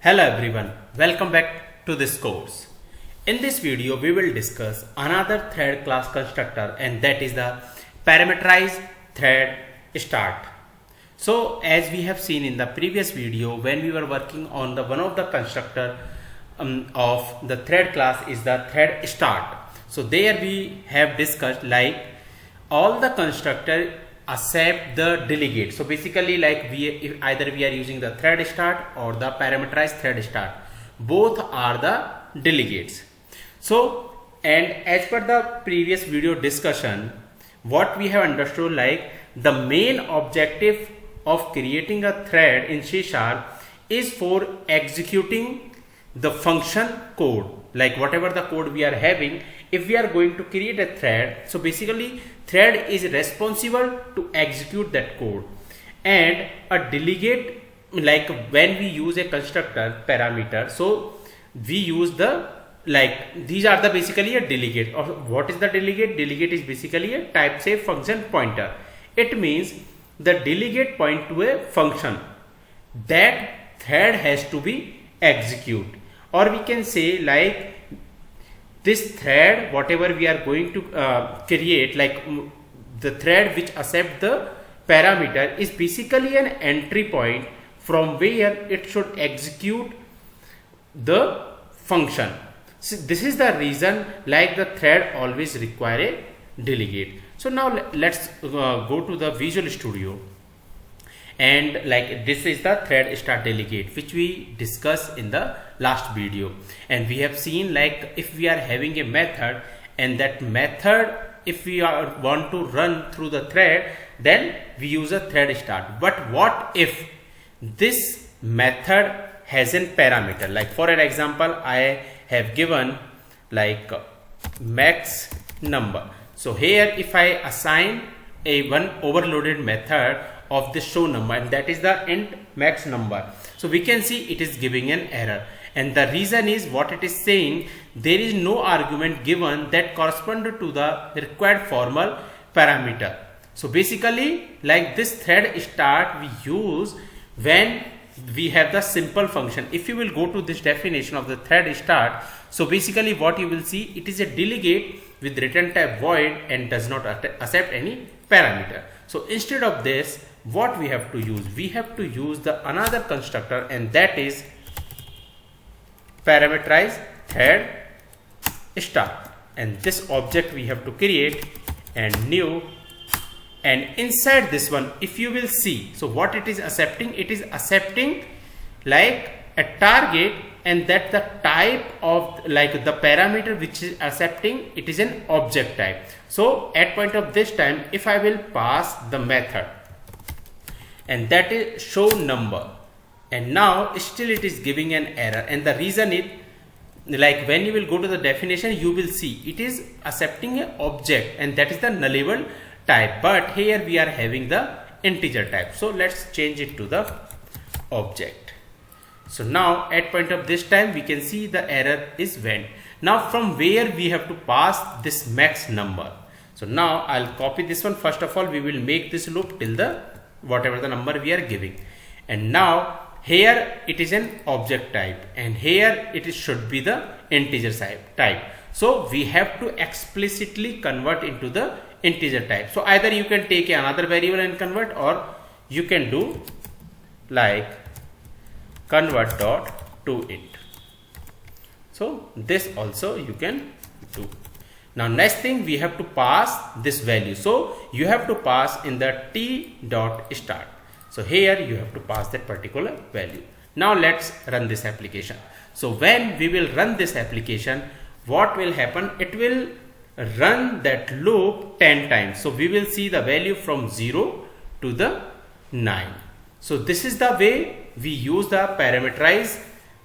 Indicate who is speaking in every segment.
Speaker 1: Hello everyone, welcome back to this course. In this video we will discuss another thread class constructor, and that is the parameterized thread start. So as we have seen in the previous video, when we were working on the one of the constructor of the thread class is the thread start. So there we have discussed like all the constructor accept the delegate. So basically like either we are using the thread start or the parameterized thread start, both are the delegates. So and as per the previous video discussion, what we have understood, like the main objective of creating a thread in C# is for executing the function code, like whatever the code we are having. If we are going to create a thread, so basically thread is responsible to execute that code, and a delegate, like when we use a constructor parameter, so we use the, like these are the basically a delegate. Or what is the delegate? Delegate is basically a type safe function pointer. It means the delegate point to a function that thread has to be execute, or we can say like this thread whatever we are going to create, like the thread which accept the parameter is basically an entry point from where it should execute the function. So this is the reason like the thread always require a delegate. So now let's go to the Visual Studio, and like this is the thread start delegate which we discussed in the last video. And we have seen like if we are having a method, and that method if we want to run through the thread, then we use a thread start. But what if this method has a parameter? Like for an example, I have given like max number. So here if I assign a one overloaded method of the show number, and that is the int max number, so we can see it is giving an error. And the reason is what it is saying, there is no argument given that correspond to the required formal parameter. So basically like this thread start we use when we have the simple function. If you will go to this definition of the thread start, so basically what you will see, it is a delegate with return type void and does not accept any parameter. So instead of this, what we have to use, we have to use the another constructor, and that is parameterized thread start. And this object we have to create and new, and inside this one if you will see, so what it is accepting, it is accepting like a target, and that the type of like the parameter which is accepting, it is an object type. So at point of this time, if I will pass the method, and that is show number, and now still it is giving an error. And the reason is like when you will go to the definition, you will see it is accepting an object, and that is the nullable type, but here we are having the integer type. So let's change it to the object. So now at point of this time we can see the error is went. Now from where we have to pass this max number. So now I'll copy this one. First of all we will make this loop till the whatever the number we are giving, and now here it is an object type, and here it should be the integer type. So we have to explicitly convert into the integer type. So either you can take another variable and convert, or you can do like convert dot to int. So this also you can do. Now next thing we have to pass this value. So you have to pass in the t dot start. So here you have to pass that particular value. Now let's run this application. So when we will run this application, what will happen? It will run that loop 10 times. So we will see the value from 0 to the 9. So this is the way we use the parameterized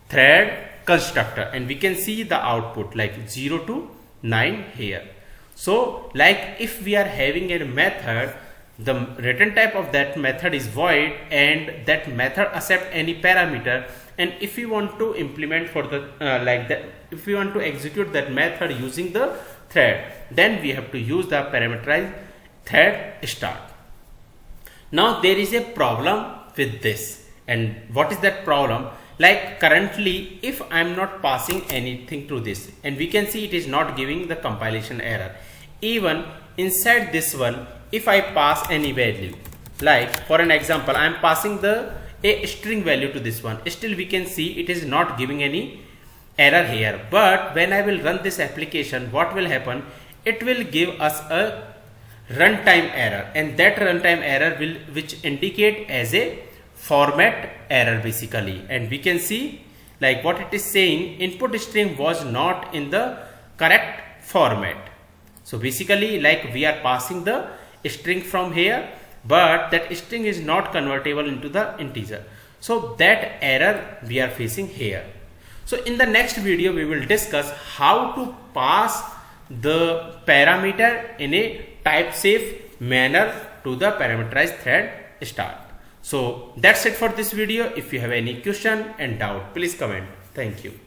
Speaker 1: thread constructor, and we can see the output like 0 to 9 here. So like if we are having a method, the return type of that method is void, and that method accept any parameter, and if we want to implement for the like that, if we want to execute that method using the thread, then we have to use the parameterized thread start. Now there is a problem with this, and what is that problem? like currently if I am not passing anything to this, and we can see it is not giving the compilation error. Even inside this one, if I pass any value, like for an example I am passing a string value to this one, still we can see it is not giving any error here. But when I will run this application, what will happen, it will give us a runtime error, and that runtime error will which indicate as a format error basically. And we can see like what it is saying, input string was not in the correct format. So basically like we are passing the string from here, but that string is not convertible into the integer. So that error we are facing here. So in the next video we will discuss how to pass the parameter in a type safe manner to the parameterized thread start. So that's it for this video. If you have any question and doubt, please comment. Thank you.